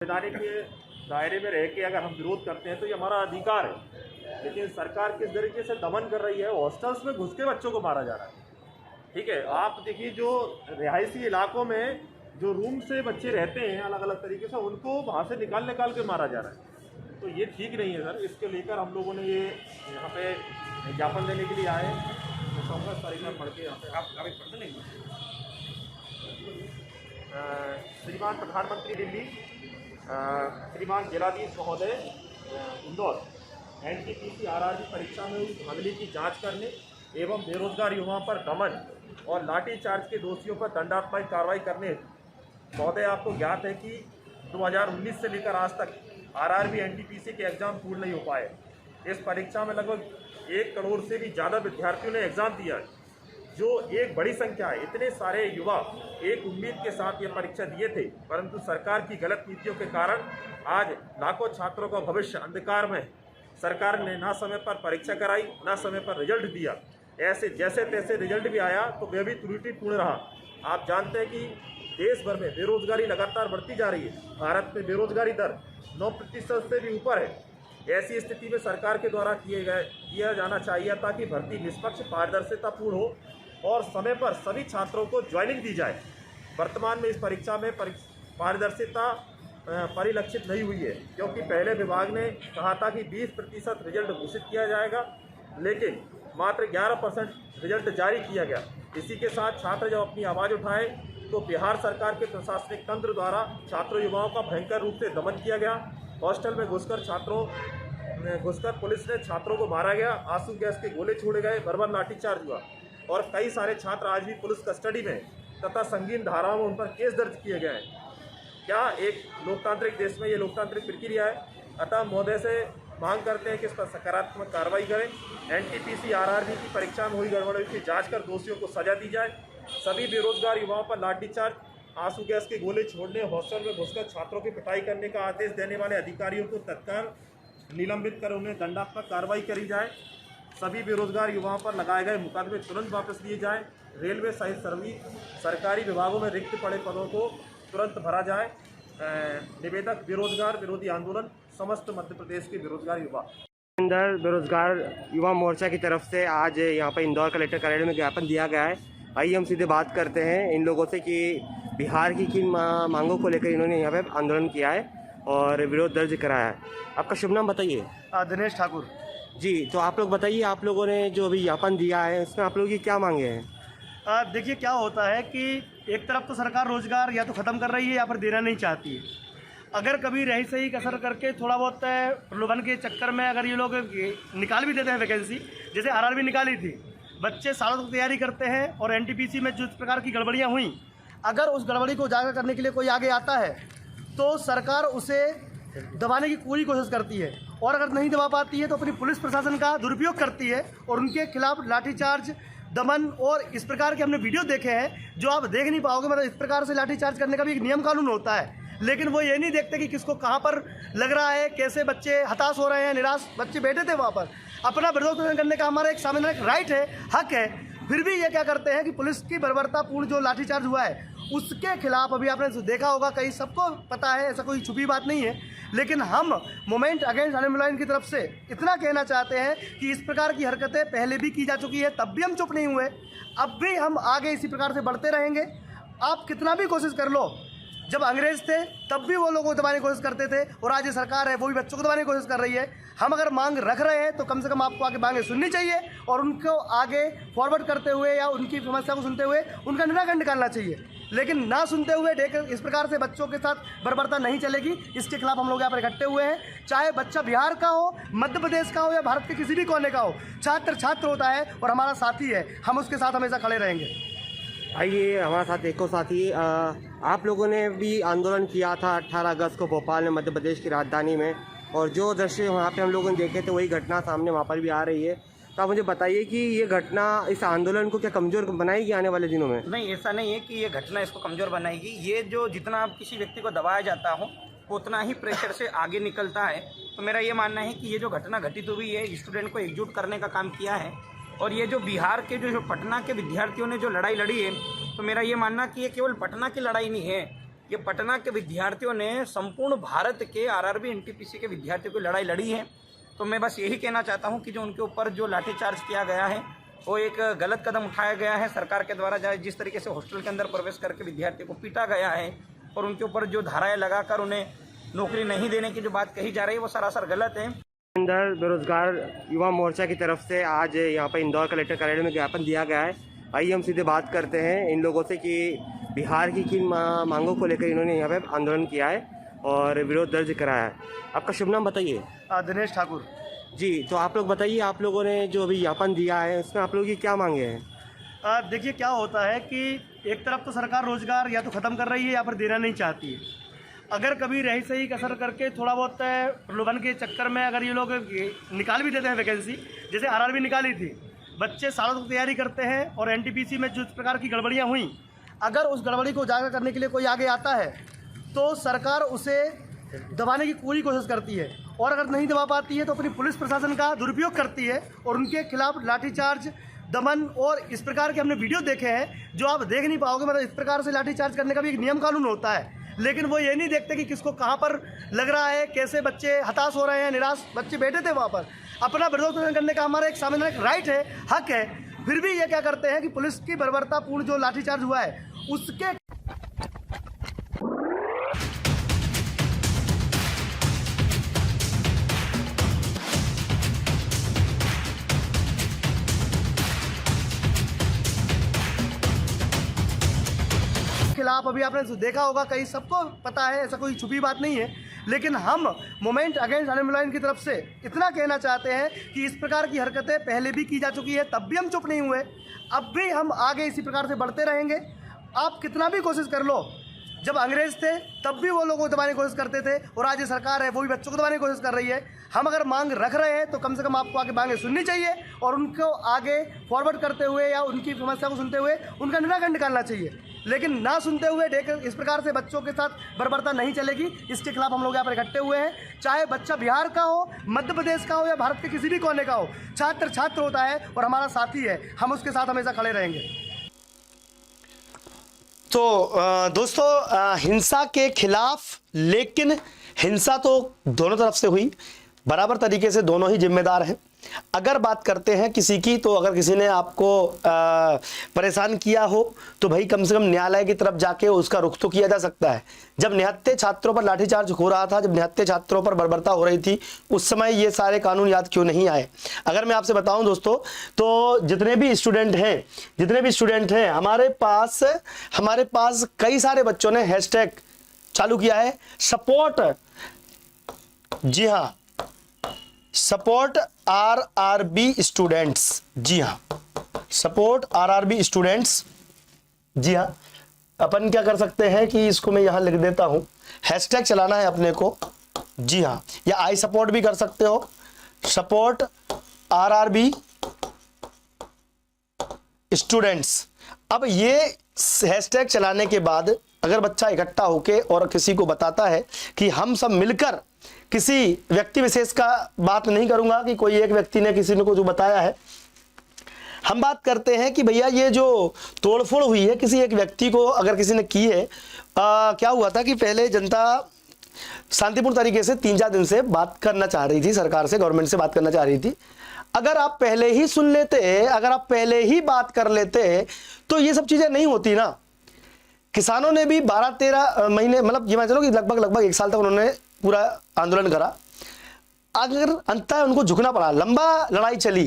संवैधानिक के दायरे में रह के अगर हम विरोध करते हैं तो ये हमारा अधिकार है, लेकिन सरकार किस तरीके से दमन कर रही है। हॉस्टल्स में घुस के बच्चों को मारा जा रहा है। ठीक है, आप देखिए जो रिहायशी इलाकों में जो रूम से बच्चे रहते हैं अलग अलग तरीके से, उनको वहाँ से निकाल के मारा जा रहा है। तो ये ठीक नहीं है सर। इसके लेकर हम लोगों ने ये यहाँ पे ज्ञापन देने के लिए आए हैं। तो 14 तारीख में पढ़ के यहाँ पे आप पढ़ते नहीं। श्रीमान प्रधानमंत्री दिल्ली, श्रीमान जिलाधीश महोदय इंदौर, NTPC RRB परीक्षा में हुई धांधली की जांच करने एवं बेरोजगार युवाओं पर दमन और लाठीचार्ज के दोषियों पर दंडात्मक कार्रवाई करने। महोदय, आपको ज्ञात है कि 2019 से लेकर आज तक RRB NTPC के एग्ज़ाम पूर्ण नहीं हो पाए। इस परीक्षा में लगभग 1 करोड़ से भी ज़्यादा विद्यार्थियों ने एग्ज़ाम दिया है, जो एक बड़ी संख्या है। इतने सारे युवा एक उम्मीद के साथ ये परीक्षा दिए थे, परंतु सरकार की गलत नीतियों के कारण आज लाखों छात्रों का भविष्य अंधकार में है। सरकार ने ना समय पर परीक्षा कराई, ना समय पर रिजल्ट दिया। ऐसे जैसे तैसे रिजल्ट भी आया तो वह भी त्रुटिपूर्ण रहा। आप जानते हैं कि देश भर में बेरोजगारी लगातार बढ़ती जा रही है। भारत में बेरोजगारी दर 9% से भी ऊपर है। ऐसी स्थिति में सरकार के द्वारा किया जाना चाहिए ताकि भर्ती निष्पक्ष, पारदर्शितापूर्ण हो और समय पर सभी छात्रों को ज्वाइनिंग दी जाए। वर्तमान में इस परीक्षा में पारदर्शिता परिलक्षित नहीं हुई है, क्योंकि पहले विभाग ने कहा था कि 20% रिजल्ट घोषित किया जाएगा, लेकिन मात्र 11% रिजल्ट जारी किया गया। इसी के साथ छात्र जब अपनी आवाज़ उठाए तो बिहार सरकार के प्रशासनिक तंत्र द्वारा छात्रों युवाओं का भयंकर रूप से दमन किया गया। हॉस्टल में घुसकर पुलिस ने छात्रों को मारा गया, आंसू गैस के गोले छोड़े गए, बर्बर लाठीचार्ज हुआ और कई सारे छात्र आज भी पुलिस कस्टडी में तथा संगीन धाराओं में उन पर केस दर्ज किए गए हैं। क्या एक लोकतांत्रिक देश में ये लोकतांत्रिक प्रक्रिया है? अतः महोदय से मांग करते हैं कि इस पर सकारात्मक कार्रवाई करें। NTPC RRB की परीक्षा में हुई गड़बड़ियों की जांच कर दोषियों को सजा दी जाए। सभी बेरोजगार युवाओं पर लाठीचार्ज, आंसू गैस के गोले छोड़ने, हॉस्टल में घुसकर छात्रों की पिटाई करने का आदेश देने वाले अधिकारियों को तत्काल निलंबित कर उन्हें दंडात्मक कार्रवाई करी जाए। सभी बेरोजगार युवाओं पर लगाए गए मुकदमे तुरंत वापस लिए जाएं। रेलवे सहित सभी सरकारी विभागों में रिक्त पड़े पदों को तुरंत भरा जाए। निवेदक, बेरोजगार विरोधी आंदोलन, समस्त मध्य प्रदेश के बेरोजगार युवा। अंदर बेरोजगार युवा मोर्चा की तरफ से आज यहाँ पर इंदौर कलेक्टर कार्यालय में ज्ञापन दिया गया है। आइए हम सीधे बात करते हैं इन लोगों से कि बिहार की किन मांगों को लेकर इन्होंने यहाँ पे आंदोलन किया है और विरोध दर्ज कराया है। आपका शुभ नाम बताइए। दिनेश ठाकुर जी। तो आप लोग बताइए, आप लोगों ने जो अभी ज्ञापन दिया है उसमें आप लोगों की क्या मांगे हैं? देखिए, क्या होता है कि एक तरफ तो सरकार रोजगार या तो ख़त्म कर रही है या फिर देना नहीं चाहती है। अगर कभी रही सही कसर करके थोड़ा बहुत प्रलोभन के चक्कर में अगर ये लोग निकाल भी देते हैं वैकेंसी, जैसे RRB निकाली थी, बच्चे सालों तक तैयारी करते हैं और NTPC में जिस प्रकार की गड़बड़ियाँ हुई, अगर उस गड़बड़ी को उजागर करने के लिए कोई आगे आता है तो सरकार उसे दबाने की पूरी कोशिश करती है, और अगर नहीं दबा पाती है तो अपनी पुलिस प्रशासन का दुरुपयोग करती है और उनके खिलाफ लाठीचार्ज, दमन और इस प्रकार के हमने वीडियो देखे हैं जो आप देख नहीं पाओगे। मतलब इस प्रकार से लाठीचार्ज करने का भी एक नियम कानून होता है, लेकिन वो ये नहीं देखते कि किसको कहाँ पर लग रहा है, कैसे बच्चे हताश हो रहे हैं, निराश बच्चे बैठे थे वहाँ पर। अपना विरोध प्रदर्शन करने का हमारा एक संवैधानिक राइट है, हक है, फिर भी ये क्या करते हैं कि पुलिस की बर्बरतापूर्ण जो लाठीचार्ज हुआ है उसके खिलाफ अभी आपने देखा होगा, कई सबको पता है, ऐसा कोई छुपी बात नहीं है। लेकिन हम मूवमेंट अगेंस्ट अनएम्प्लॉयमेंट की तरफ से इतना कहना चाहते हैं कि इस प्रकार की हरकतें पहले भी की जा चुकी है, तब भी हम चुप नहीं हुए, अब भी हम आगे इसी प्रकार से बढ़ते रहेंगे। आप कितना भी कोशिश कर लो, जब अंग्रेज थे तब भी वो लोगों को दबाने की कोशिश करते थे, और आज ये सरकार है वो भी बच्चों को दबाने की कोशिश कर रही है। हम अगर मांग रख रहे हैं तो कम से कम आपको आगे मांगे सुननी चाहिए और उनको आगे फॉरवर्ड करते हुए या उनकी समस्या को सुनते हुए उनका निराकरण निकालना चाहिए, लेकिन ना सुनते हुए इस प्रकार से बच्चों के साथ बर्बरता नहीं चलेगी। इसके खिलाफ हम लोग यहाँ पर इकट्ठे हुए हैं, चाहे बच्चा बिहार का हो, मध्य प्रदेश का हो या भारत के किसी भी कोने का हो, छात्र छात्र होता है और हमारा साथी है, हम उसके साथ हमेशा खड़े रहेंगे। आइए हमारे साथ एक और साथी, आप लोगों ने भी आंदोलन किया था 18 अगस्त को भोपाल में, मध्य प्रदेश की राजधानी में, और जो दृश्य वहाँ पे हम लोगों ने देखे थे वही घटना सामने वहाँ पर भी आ रही है। तो आप मुझे बताइए कि ये घटना इस आंदोलन को क्या कमज़ोर बनाएगी आने वाले दिनों में? नहीं, ऐसा नहीं है कि ये घटना इसको कमज़ोर बनाएगी। ये जो जितना किसी व्यक्ति को दबाया जाता हो उतना ही प्रेशर से आगे निकलता है। तो मेरा ये मानना है कि ये जो घटना घटित हुई है, स्टूडेंट को एकजुट करने का काम किया है, और ये जो बिहार के जो पटना के विद्यार्थियों ने जो लड़ाई लड़ी है, तो मेरा ये मानना कि ये केवल पटना की लड़ाई नहीं है, ये पटना के विद्यार्थियों ने संपूर्ण भारत के आरआरबी एनटीपीसी के विद्यार्थियों की लड़ाई लड़ी है। तो मैं बस यही कहना चाहता हूं कि जो उनके ऊपर जो लाठीचार्ज किया गया है वो एक गलत कदम उठाया गया है सरकार के द्वारा। जिस तरीके से हॉस्टल के अंदर प्रवेश करके विद्यार्थियों को पीटा गया है और उनके ऊपर जो धाराएं लगाकर उन्हें नौकरी नहीं देने की जो बात कही जा रही है वो सरासर गलत है। अंदर बेरोजगार युवा मोर्चा की तरफ से आज यहाँ पर इंदौर कलेक्टर कार्यालय में ज्ञापन दिया गया है। आइए हम सीधे बात करते हैं इन लोगों से कि बिहार की किन मांगों को लेकर इन्होंने यहाँ पे आंदोलन किया है और विरोध दर्ज कराया है। आपका शुभ नाम बताइए। दिनेश ठाकुर जी, तो आप लोग बताइए, आप लोगों ने जो अभी ज्ञापन दिया है उसमें आप लोगों की क्या मांगे हैं? देखिए क्या होता है कि एक तरफ तो सरकार रोजगार या तो ख़त्म कर रही है या फिर देना नहीं चाहती है। अगर कभी रही सही कसर करके थोड़ा बहुत प्रलोभन के चक्कर में अगर ये लोग निकाल भी देते हैं वैकेंसी, जैसे आरआरबी निकाली थी, बच्चे सालों तक तैयारी करते हैं और एनटीपीसी में जिस प्रकार की गड़बड़ियाँ हुई, अगर उस गड़बड़ी को उजागर करने के लिए कोई आगे आता है तो सरकार उसे दबाने की पूरी कोशिश करती है और अगर नहीं दबा पाती है तो अपनी पुलिस प्रशासन का दुरुपयोग करती है और उनके खिलाफ लाठीचार्ज, दमन और इस प्रकार के हमने वीडियो देखे हैं जो आप देख नहीं पाओगे। मतलब इस प्रकार से लाठीचार्ज करने का भी एक नियम कानून होता है, लेकिन वो ये नहीं देखते कि किसको कहाँ पर लग रहा है, कैसे बच्चे हताश हो रहे हैं, निराश बच्चे बैठे थे वहाँ पर। अपना विरोध प्रदर्शन करने का हमारा एक संवैधानिक राइट है, हक है, फिर भी ये क्या करते हैं कि पुलिस की बर्बरतापूर्ण जो लाठीचार्ज हुआ है उसके खिलाफ अभी आपने देखा होगा, कई सबको पता है, ऐसा कोई छुपी बात नहीं है। लेकिन हम मूवमेंट अगेंस्ट अनएम्प्लॉयमेंट की तरफ से इतना कहना चाहते हैं कि इस प्रकार की हरकतें पहले भी की जा चुकी है, तब भी हम चुप नहीं हुए, अब भी हम आगे इसी प्रकार से बढ़ते रहेंगे। आप कितना भी कोशिश कर लो, जब अंग्रेज थे तब भी वो लोगों को दबाने की कोशिश करते थे और आज ये सरकार है वो भी बच्चों को दबाने की कोशिश कर रही है। हम अगर मांग रख रहे हैं तो कम से कम आपको आगे मांगें सुननी चाहिए और उनको आगे फॉरवर्ड करते हुए या उनकी समस्या को सुनते हुए उनका निराकरण निकालना चाहिए, लेकिन ना सुनते हुए इस प्रकार से बच्चों के साथ बर्बरता नहीं चलेगी। इसके खिलाफ हम लोग यहाँ पर इकट्ठे हुए हैं, चाहे बच्चा बिहार का हो, मध्य प्रदेश का हो या भारत के किसी भी कोने का हो, छात्र होता है और हमारा साथी है, हम उसके साथ हमेशा खड़े रहेंगे। तो दोस्तों, हिंसा के खिलाफ, लेकिन हिंसा तो दोनों तरफ से हुई, बराबर तरीके से दोनों ही जिम्मेदार हैं। अगर बात करते हैं किसी की, तो अगर किसी ने आपको परेशान किया हो तो भाई कम से कम न्यायालय की तरफ जाके उसका रुख तो किया जा सकता है। जब निहत्थे छात्रों पर लाठीचार्ज हो रहा था, जब निहत्थे छात्रों पर बर्बरता हो रही थी, उस समय ये सारे कानून याद क्यों नहीं आए? अगर मैं आपसे बताऊं दोस्तों, तो जितने भी स्टूडेंट हैं हमारे पास कई सारे बच्चों ने हैशटैग चालू किया है, सपोर्ट, जी हाँ, सपोर्ट आरआरबी स्टूडेंट्स, जी हाँ, सपोर्ट आरआरबी स्टूडेंट्स। जी हाँ, अपन क्या कर सकते हैं कि इसको मैं यहां लिख देता हूं, हैशटैग चलाना है अपने को, जी हाँ, या आई सपोर्ट भी कर सकते हो, सपोर्ट आरआरबी स्टूडेंट्स। अब ये हैशटैग चलाने के बाद अगर बच्चा इकट्ठा होके और किसी को बताता है कि हम सब मिलकर, किसी व्यक्ति विशेष का बात नहीं करूंगा कि कोई एक व्यक्ति ने किसी ने को जो बताया है, हम बात करते हैं कि भैया ये जो तोड़फोड़ हुई है किसी एक व्यक्ति को अगर किसी ने की है, क्या हुआ था कि पहले जनता शांतिपूर्ण तरीके से 3-4 दिन से बात करना चाह रही थी, सरकार से, गवर्नमेंट से बात करना चाह रही थी। अगर आप पहले ही सुन लेते, अगर आप पहले ही बात कर लेते तो ये सब चीजें नहीं होती ना। किसानों ने भी 12-13 महीने, मतलब ये मान चलो कि लगभग 1 साल तक उन्होंने पूरा आंदोलन करा, अगर अंततः उनको झुकना पड़ा, लंबा लड़ाई चली,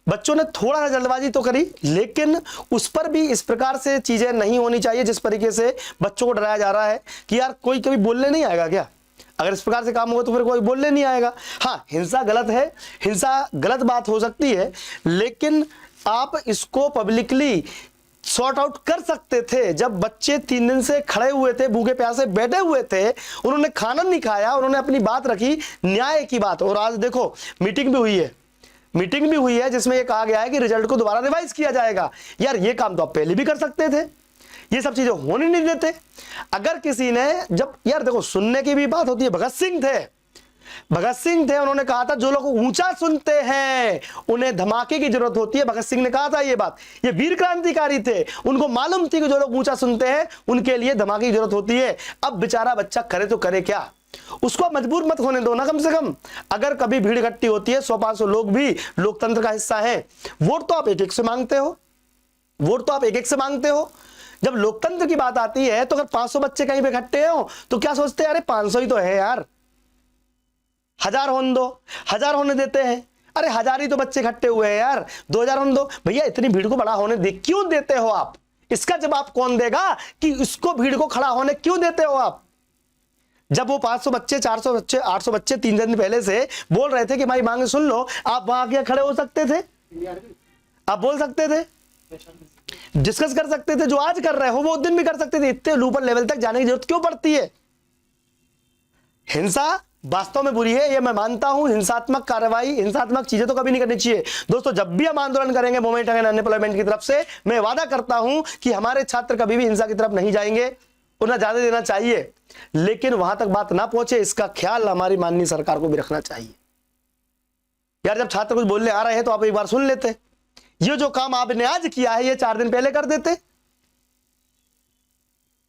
बच्चों ने थोड़ा सा जल्दबाजी तो करी, लेकिन उस पर भी इस प्रकार से चीजें नहीं होनी चाहिए जिस तरीके से बच्चों को डराया जा रहा है कि यार कोई कभी बोलने नहीं आएगा क्या? अगर इस प्रकार से काम होगा तो फिर कोई बोलने नहीं आएगा। हाँ, हिंसा गलत है, हिंसा गलत बात हो सकती है, लेकिन आप इसको पब्लिकली सॉर्ट आउट कर सकते थे। जब बच्चे 3 दिन से खड़े हुए थे, भूखे प्यासे बैठे हुए थे, उन्होंने खाना नहीं खाया, उन्होंने अपनी बात रखी, न्याय की बात। और आज देखो मीटिंग भी हुई है जिसमें ये कहा गया है कि रिजल्ट को दोबारा रिवाइज किया जाएगा। यार ये काम तो आप पहले भी कर सकते थे, ये सब चीजें होने नहीं देते। अगर किसी ने, जब यार देखो सुनने की भी बात होती है, भगत सिंह थे, भगत सिंह थे, उन्होंने कहा था जो लोग ऊंचा सुनते हैं उन्हें धमाके की जरूरत होती है। भगत सिंह ने कहा था ये बात, ये वीर क्रांतिकारी थे, उनको मालूम थी कि जो लोग ऊंचा सुनते हैं उनके लिए धमाके की जरूरत होती है। अब बेचारा बच्चा करे तो करे क्या, उसको मजबूर मत होने दो ना। कम से कम अगर कभी भीड़ इकट्ठी होती है, 100-500 लोग भी लोकतंत्र का हिस्सा है। वोट तो आप एक एक से मांगते हो, वोट तो आप एक एक से मांगते हो। जब लोकतंत्र की बात आती है तो अगर 500 बच्चे कहीं पे इकट्ठे हो तो क्या सोचते हैं, अरे 500 ही तो है यार, 1000 होने दो, 1000 होने देते हैं। अरे 1000 ही तो बच्चे इकट्ठे हुए हैं यार, 2000 होने दो। भैया इतनी भीड़ को बड़ा होने दे क्यों देते हो आप? इसका जवाब कौन देगा कि इसको भीड़ को खड़ा होने क्यों देते हो आप? जब वो 500 बच्चे, 400 बच्चे, 800 बच्चे 3 दिन पहले से बोल रहे थे कि भाई मांगे सुन लो, आप वहां आके खड़े हो सकते थे, आप बोल सकते थे, डिस्कस कर सकते थे। जो आज कर रहे हो वो उस दिन भी कर सकते थे। इतने ऊपर लेवल तक जाने की जरूरत क्यों पड़ती है? हिंसा वास्तव में बुरी है, ये मैं मानता हूं। हिंसात्मक कार्रवाई, हिंसात्मक चीजें तो कभी नहीं करनी चाहिए। दोस्तों, जब भी हम आंदोलन करेंगे मूवमेंट अगेंस्ट अनएम्प्लॉयमेंट की तरफ से, मैं वादा करता हूं कि हमारे छात्र कभी भी हिंसा की तरफ नहीं जाएंगे, उन्हें ज्यादा देना चाहिए, लेकिन वहां तक बात ना पहुंचे इसका ख्याल हमारी माननीय सरकार को भी रखना चाहिए। यार जब छात्र कुछ बोलने आ रहे हैं तो आप एक बार सुन लेते। ये जो काम आपने आज किया है ये 4 दिन पहले कर देते।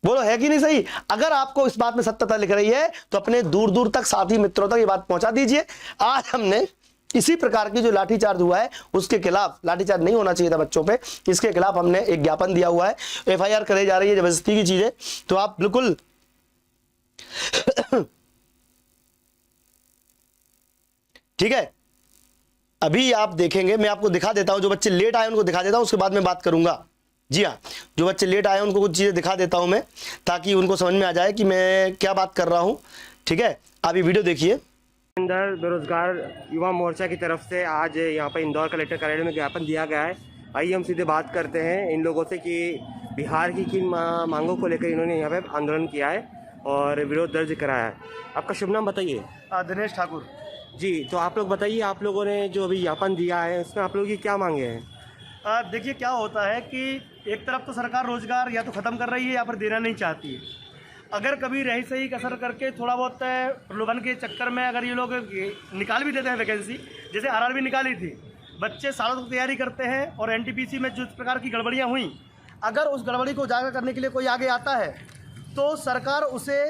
बोलो है कि नहीं सही? अगर आपको इस बात में सत्यता लिख रही है तो अपने दूर दूर तक साथी मित्रों तक ये बात पहुंचा दीजिए। आज हमने इसी प्रकार की जो लाठीचार्ज हुआ है उसके खिलाफ, लाठीचार्ज नहीं होना चाहिए था बच्चों पे, इसके खिलाफ हमने एक ज्ञापन दिया हुआ है। FIR कराई जा रही है जबरदस्ती की चीजें, तो आप बिल्कुल ठीक है। अभी आप देखेंगे, मैं आपको दिखा देता हूं, जो बच्चे लेट आए उनको दिखा देता हूं, उसके बाद में बात करूंगा। जी हाँ, जो बच्चे लेट आए उनको कुछ चीजें दिखा देता हूं मैं, ताकि उनको समझ में आ जाए कि मैं क्या बात कर रहा हूं। ठीक है, आप ये वीडियो देखिए। अंदर बेरोजगार युवा मोर्चा की तरफ से आज यहाँ पर इंदौर कलेक्टर कार्यालय में ज्ञापन दिया गया है। आइए हम सीधे बात करते हैं इन लोगों से कि बिहार की किन मांगों को लेकर इन्होंने यहाँ पे आंदोलन किया है और विरोध दर्ज कराया है। आपका शुभ नाम बताइए। दिनेश ठाकुर जी, तो आप लोग बताइए, आप लोगों ने जो अभी ज्ञापन दिया है उसमें आप लोगों की क्या मांगे हैं? देखिए क्या होता है कि एक तरफ तो सरकार रोजगार या तो ख़त्म कर रही है या फिर देना नहीं चाहती है। अगर कभी रही सही कसर करके थोड़ा बहुत प्रलोभन के चक्कर में अगर ये लोग निकाल भी देते हैं वैकेंसी, जैसे RRB निकाली थी, बच्चे सालों तक तैयारी करते हैं और NTPC में जिस प्रकार की गड़बड़ियाँ हुई, अगर उस गड़बड़ी को उजागर करने के लिए कोई आगे आता है तो सरकार उसे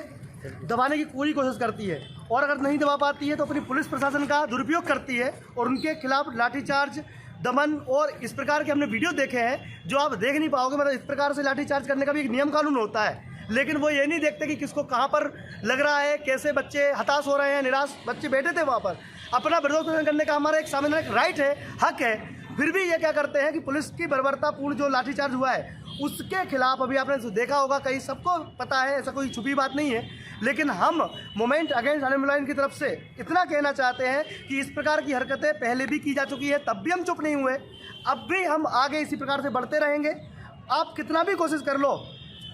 दबाने की पूरी कोशिश करती है, और अगर नहीं दबा पाती है तो अपनी पुलिस प्रशासन का दुरुपयोग करती है और उनके खिलाफ लाठीचार्ज, दमन और इस प्रकार के हमने वीडियो देखे हैं जो आप देख नहीं पाओगे। मतलब इस प्रकार से लाठीचार्ज करने का भी एक नियम कानून होता है, लेकिन वो ये नहीं देखते कि किसको कहाँ पर लग रहा है, कैसे बच्चे हताश हो रहे हैं, निराश बच्चे बैठे थे वहाँ पर। अपना विरोध प्रदर्शन करने का हमारा एक संवैधानिक राइट है, हक है, फिर भी ये क्या करते हैं कि पुलिस की बर्बरतापूर्ण जो लाठीचार्ज हुआ है उसके खिलाफ अभी आपने देखा होगा, कहीं सबको पता है, ऐसा कोई छुपी बात नहीं है। लेकिन हम मूवमेंट अगेंस्ट अनएम्प्लॉयमेंट की तरफ से इतना कहना चाहते हैं कि इस प्रकार की हरकतें पहले भी की जा चुकी है, तब भी हम चुप नहीं हुए, अब भी हम आगे इसी प्रकार से बढ़ते रहेंगे। आप कितना भी कोशिश कर लो,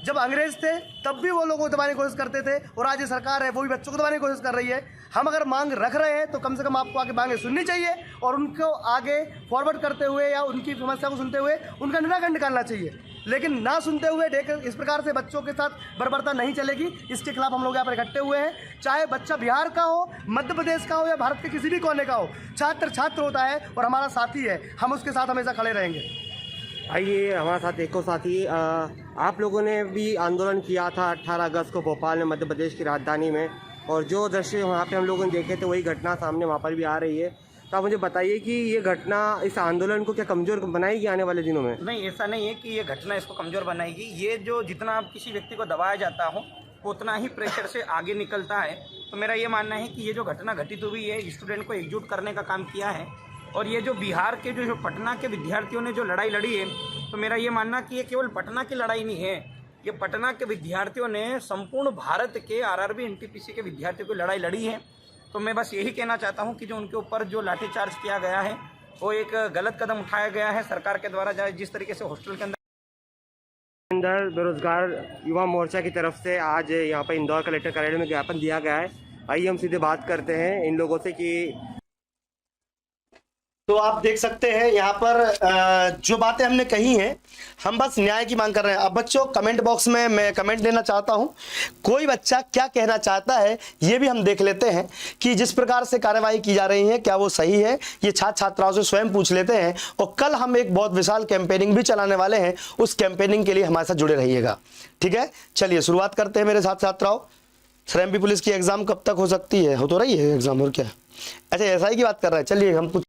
जब अंग्रेज थे तब भी वो लोगों को दबाने की कोशिश करते थे, और आज ये सरकार है वो भी बच्चों को दबाने की कोशिश कर रही है। हम अगर मांग रख रहे हैं तो कम से कम आपको आगे मांगे सुननी चाहिए और उनको आगे फॉरवर्ड करते हुए या उनकी समस्या को सुनते हुए उनका निराकरण निकालना चाहिए, लेकिन ना सुनते हुए इस प्रकार से बच्चों के साथ बर्बरता नहीं चलेगी। इसके खिलाफ हम लोग यहाँ पर इकट्ठे हुए हैं। चाहे बच्चा बिहार का हो, मध्य प्रदेश का हो या भारत के किसी भी कोने का हो, छात्र छात्र होता है और हमारा साथी है, हम उसके साथ हमेशा खड़े रहेंगे। आइए हमारे साथ एक और साथी, आप लोगों ने भी आंदोलन किया था 18 अगस्त को भोपाल में, मध्य प्रदेश की राजधानी में, और जो दृश्य वहाँ पे हम लोगों ने देखे थे वही घटना सामने वहाँ पर भी आ रही है। तो आप मुझे बताइए कि ये घटना इस आंदोलन को क्या कमज़ोर बनाएगी आने वाले दिनों में? नहीं, ऐसा नहीं है कि ये घटना इसको कमज़ोर बनाएगी। ये जो जितना आप किसी व्यक्ति को दबाया जाता हो उतना ही प्रेशर से आगे निकलता है। तो मेरा ये मानना है कि ये जो घटना घटित हुई है, स्टूडेंट को एकजुट करने का काम किया है, और ये जो बिहार के जो पटना के विद्यार्थियों ने जो लड़ाई लड़ी है, तो मेरा ये मानना कि ये केवल पटना की लड़ाई नहीं है, ये पटना के विद्यार्थियों ने संपूर्ण भारत के RRB NTPC के विद्यार्थियों की लड़ाई लड़ी है। तो मैं बस यही कहना चाहता हूं कि जो उनके ऊपर जो लाठीचार्ज किया गया है वो एक गलत कदम उठाया गया है सरकार के द्वारा। जिस तरीके से हॉस्टल के अंदर बेरोजगार युवा मोर्चा की तरफ से आज यहाँ पर इंदौर कलेक्टर कार्यालय में ज्ञापन दिया गया है। आइए हम सीधे बात करते हैं इन लोगों से कि तो आप देख सकते हैं यहाँ पर जो बातें हमने कही हैं, हम बस न्याय की मांग कर रहे हैं। अब बच्चों कमेंट बॉक्स में मैं कमेंट लेना चाहता हूँ, कोई बच्चा क्या कहना चाहता है ये भी हम देख लेते हैं कि जिस प्रकार से कार्यवाही की जा रही है क्या वो सही है, ये छात्र छात्राओं से स्वयं पूछ लेते हैं। और कल हम एक बहुत विशाल कैंपेनिंग भी चलाने वाले हैं, उस कैंपेनिंग के लिए हमारे साथ जुड़े रहिएगा। ठीक है, चलिए शुरुआत करते हैं मेरे साथ छात्राओं। सर एमपी पुलिस की एग्जाम कब तक हो सकती है? हो तो रही है एग्जाम, और क्या? अच्छा SI की बात कर रहे हैं, चलिए हम कुछ